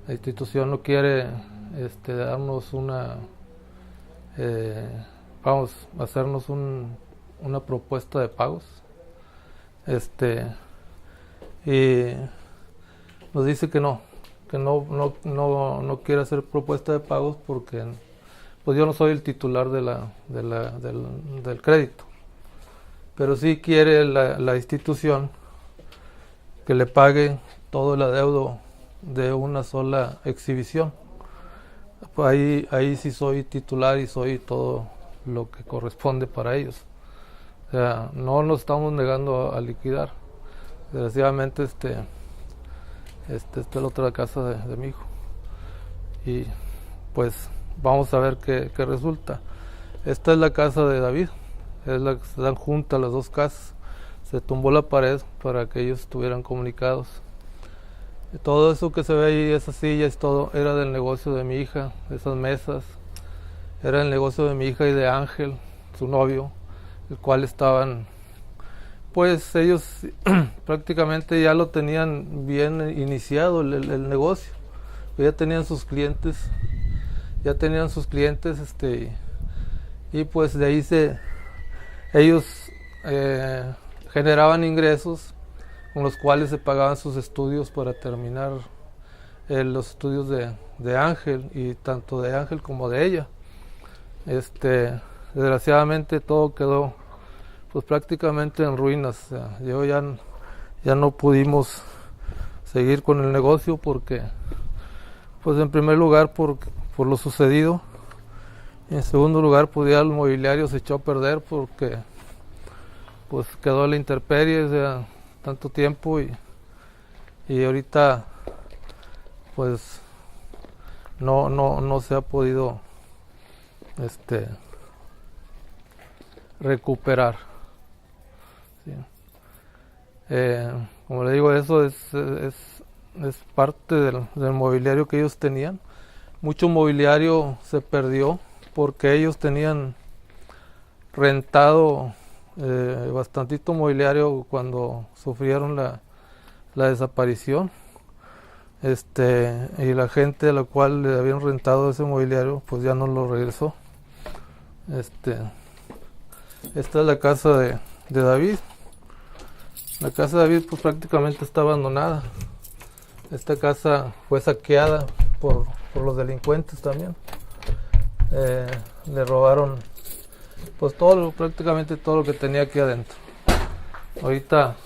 S11: no quiere darnos vamos a hacernos una propuesta de pagos, y nos dice que no quiere hacer propuesta de pagos porque pues yo no soy el titular del crédito, pero sí quiere la institución que le pague todo el adeudo de una sola exhibición. Ahí sí soy titular y soy todo lo que corresponde para ellos. O sea, no nos estamos negando a liquidar. Desgraciadamente esta es la otra casa de mi hijo. Y pues vamos a ver qué resulta. Esta es la casa de David, es la que están juntas las dos casas. Se tumbó la pared para que ellos estuvieran comunicados. Y todo eso que se ve ahí, esas sillas, todo, era del negocio de mi hija, esas mesas. Era el negocio de mi hija y de Ángel, su novio, el cual estaban, pues ellos prácticamente ya lo tenían bien iniciado el negocio. Ya tenían sus clientes, y pues de ahí ellos generaban ingresos con los cuales se pagaban sus estudios para terminar los estudios de Ángel, y tanto de Ángel como de ella. Desgraciadamente todo quedó pues prácticamente en ruinas. O sea, ya no pudimos seguir con el negocio porque pues en primer lugar por lo sucedido, y en segundo lugar pues ya el mobiliario se echó a perder porque pues quedó a la intemperie, o sea, tanto tiempo, y ahorita pues no se ha podido recuperar. ¿Sí? Como le digo, eso es parte del mobiliario que ellos tenían. Mucho mobiliario se perdió porque ellos tenían rentado bastantito mobiliario cuando sufrieron la desaparición, y la gente a la cual le habían rentado ese mobiliario pues ya no lo regresó. Esta es la casa de David. La casa de David pues prácticamente está abandonada. Esta casa fue saqueada por los delincuentes también. Le robaron pues prácticamente todo lo que tenía aquí adentro. Ahorita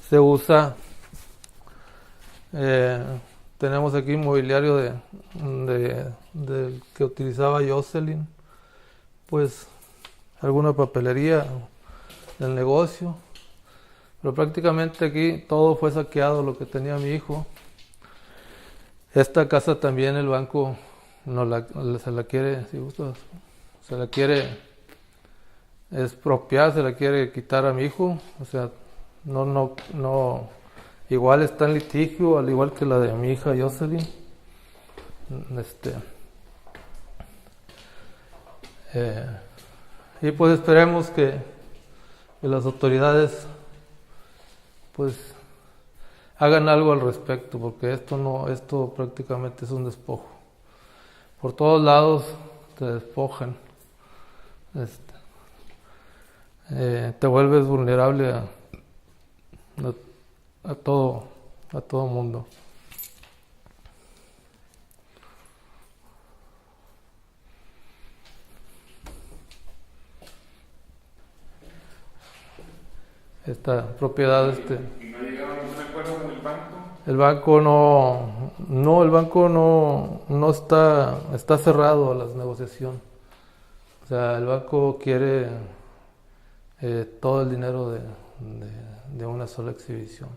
S11: se usa, tenemos aquí mobiliario del que utilizaba Jocelyn, pues alguna papelería del negocio, pero prácticamente aquí todo fue saqueado lo que tenía mi hijo. Esta casa también el banco se la quiere, si gustas, se la quiere expropiar, se la quiere quitar a mi hijo. O sea, no, igual está en litigio, al igual que la de mi hija Jocelyn. Y pues esperemos que las autoridades pues hagan algo al respecto, porque esto prácticamente es un despojo. Por todos lados te despojan, te vuelves vulnerable a todo mundo. Esta propiedad
S5: ¿Y no llegaron a un acuerdo con el banco?
S11: El banco no está cerrado a la negociación. O sea, el banco quiere todo el dinero de una sola exhibición.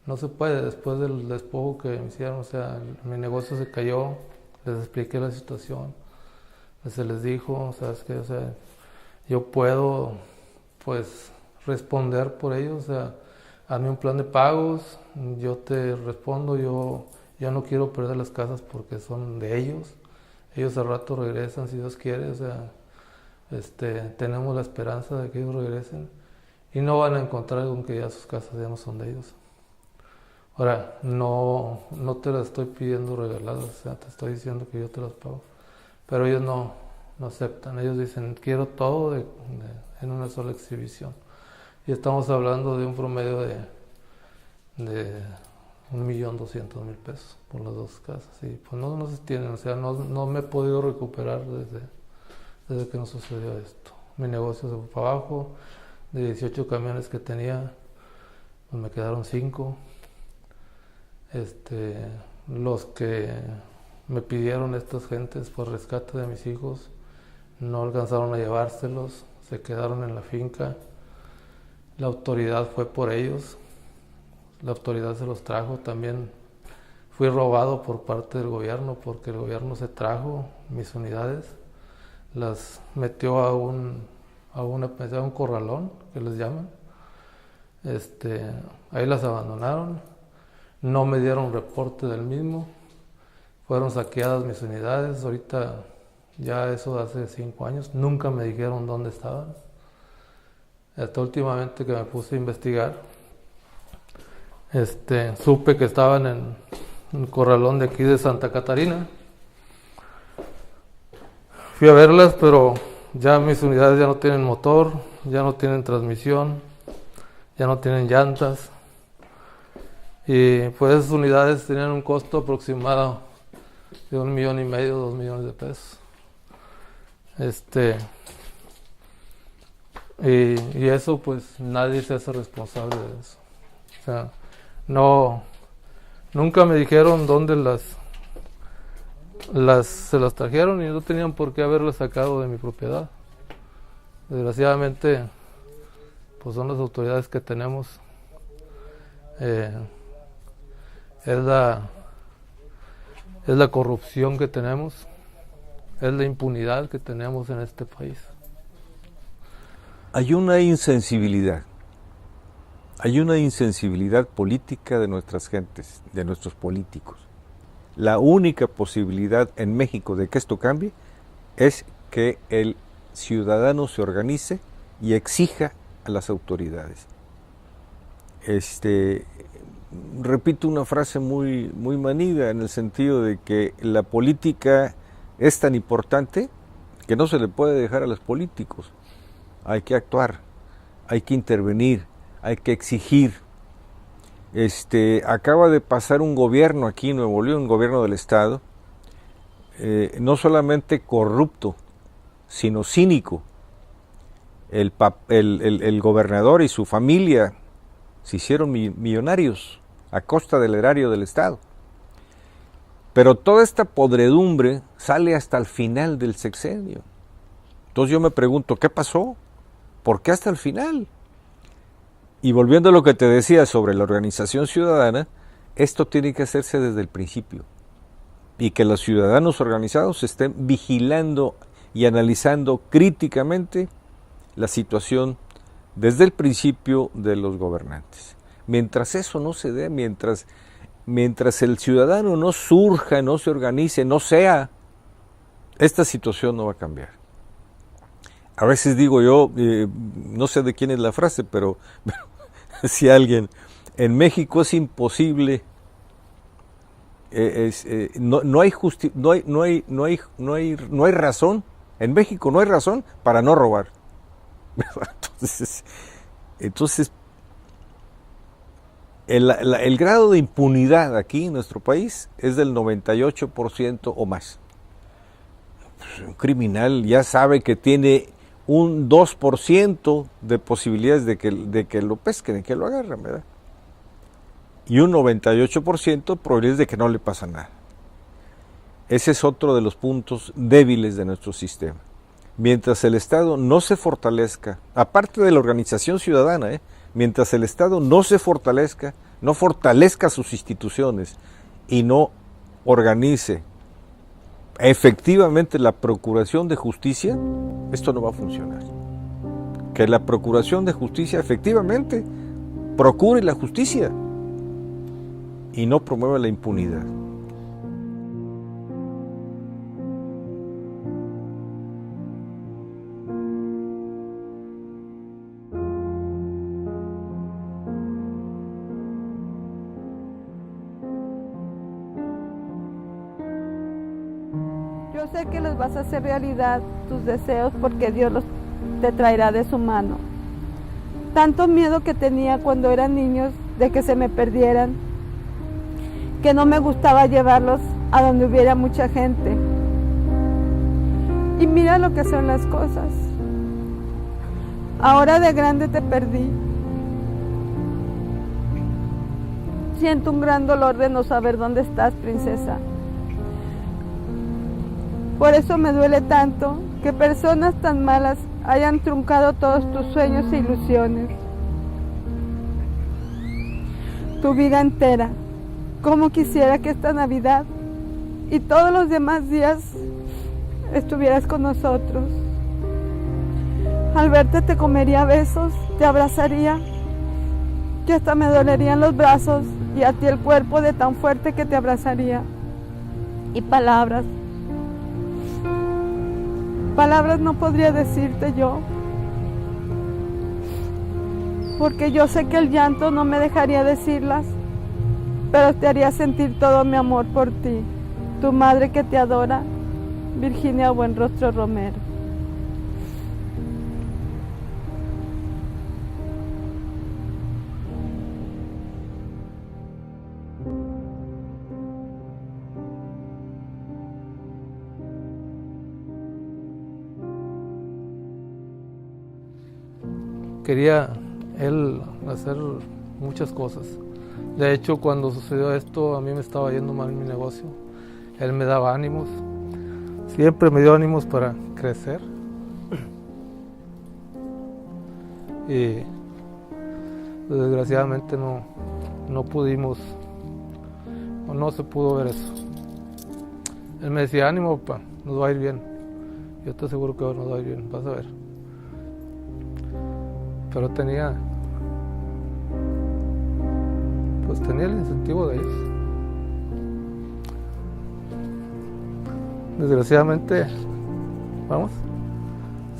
S11: No se puede, después del despojo que me hicieron, o sea, mi negocio se cayó, les expliqué la situación, se les dijo, ¿sabes qué? O sea, yo puedo, pues, responder por ellos, o sea, hazme un plan de pagos, yo te respondo, yo no quiero perder las casas porque son de ellos al rato regresan si Dios quiere, o sea, tenemos la esperanza de que ellos regresen y no van a encontrar con que ya sus casas ya no son de ellos. Ahora, no te las estoy pidiendo regaladas, o sea, te estoy diciendo que yo te las pago. Pero ellos no aceptan, ellos dicen, quiero todo en una sola exhibición. Y estamos hablando de un promedio de 1.200.000 pesos por las dos casas. Y pues no se tienen, o sea, no me he podido recuperar desde que nos sucedió esto. Mi negocio se fue para abajo, de 18 camiones que tenía, pues me quedaron 5. Los que me pidieron estas gentes por rescate de mis hijos no alcanzaron a llevárselos, se quedaron en la finca. La autoridad fue por ellos, la autoridad se los trajo. También fui robado por parte del gobierno, porque el gobierno se trajo mis unidades, las metió a un corralón, que les llaman. Ahí las abandonaron, no me dieron reporte del mismo, fueron saqueadas mis unidades. Ahorita ya eso de hace 5 años, nunca me dijeron dónde estaban. Hasta últimamente que me puse a investigar, supe que estaban en un corralón de aquí de Santa Catarina. Fui a verlas, pero ya mis unidades ya no tienen motor, ya no tienen transmisión, ya no tienen llantas. Y pues esas unidades tenían un costo aproximado de 1,5 millones, 2 millones de pesos. Y eso pues nadie se hace responsable de eso. O sea, nunca me dijeron dónde se las trajeron, y no tenían por qué haberlas sacado de mi propiedad. Desgraciadamente, pues son las autoridades que tenemos. Es la corrupción que tenemos, es la impunidad que tenemos en este país.
S12: Hay una insensibilidad política de nuestras gentes, de nuestros políticos. La única posibilidad en México de que esto cambie es que el ciudadano se organice y exija a las autoridades. Repito una frase muy manida, en el sentido de que la política es tan importante que no se le puede dejar a los políticos. Hay que actuar, hay que intervenir, hay que exigir. Acaba de pasar un gobierno aquí en Nuevo León, un gobierno del estado, no solamente corrupto, sino cínico. El gobernador y su familia se hicieron millonarios a costa del erario del estado. Pero toda esta podredumbre sale hasta el final del sexenio. Entonces yo me pregunto, ¿qué pasó? ¿Por qué hasta el final? Y volviendo a lo que te decía sobre la organización ciudadana, esto tiene que hacerse desde el principio. Y que los ciudadanos organizados estén vigilando y analizando críticamente la situación desde el principio de los gobernantes. Mientras eso no se dé, mientras el ciudadano no surja, no se organice, no sea, esta situación no va a cambiar. A veces digo yo, no sé de quién es la frase, pero si alguien, en México es imposible, no hay razón, en México no hay razón para no robar. Entonces el grado de impunidad aquí en nuestro país es del 98% o más. Un criminal ya sabe que tiene un 2% de posibilidades de que lo pesquen, de que lo agarren, ¿verdad? Y un 98% probabilidades de que no le pasa nada. Ese es otro de los puntos débiles de nuestro sistema. Mientras el Estado no se fortalezca, aparte de la organización ciudadana, mientras el Estado no se fortalezca, no fortalezca sus instituciones y no organice efectivamente la procuración de justicia, esto no va a funcionar. Que la procuración de justicia efectivamente procure la justicia y no promueva la impunidad.
S1: Yo sé que los vas a hacer realidad, tus deseos, porque Dios los te traerá de su mano. Tanto miedo que tenía cuando eran niños de que se me perdieran, que no me gustaba llevarlos a donde hubiera mucha gente. Y mira lo que son las cosas. Ahora de grande te perdí. Siento un gran dolor de no saber dónde estás, princesa. Por eso me duele tanto que personas tan malas hayan truncado todos tus sueños e ilusiones. Tu vida entera. Como quisiera que esta Navidad y todos los demás días estuvieras con nosotros. Al verte te comería besos, te abrazaría, que hasta me dolerían los brazos y a ti el cuerpo de tan fuerte que te abrazaría. Y palabras no podría decirte yo, porque yo sé que el llanto no me dejaría decirlas, pero te haría sentir todo mi amor por ti, tu madre que te adora, Virginia Buenrostro Romero.
S11: Quería él hacer muchas cosas. De hecho, cuando sucedió esto, a mí me estaba yendo mal en mi negocio. Él me daba ánimos. Siempre me dio ánimos para crecer. Y desgraciadamente no pudimos, o no se pudo ver eso. Él me decía, ánimo, papá, nos va a ir bien. Yo te aseguro que nos va a ir bien, vas a ver. Pero tenía el incentivo de ellos. Desgraciadamente,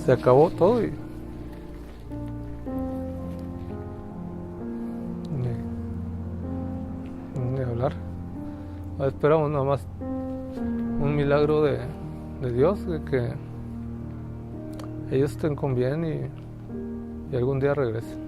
S11: se acabó todo y ni hablar. Esperamos nada más un milagro de Dios, de que ellos estén con bien y algún día regresen.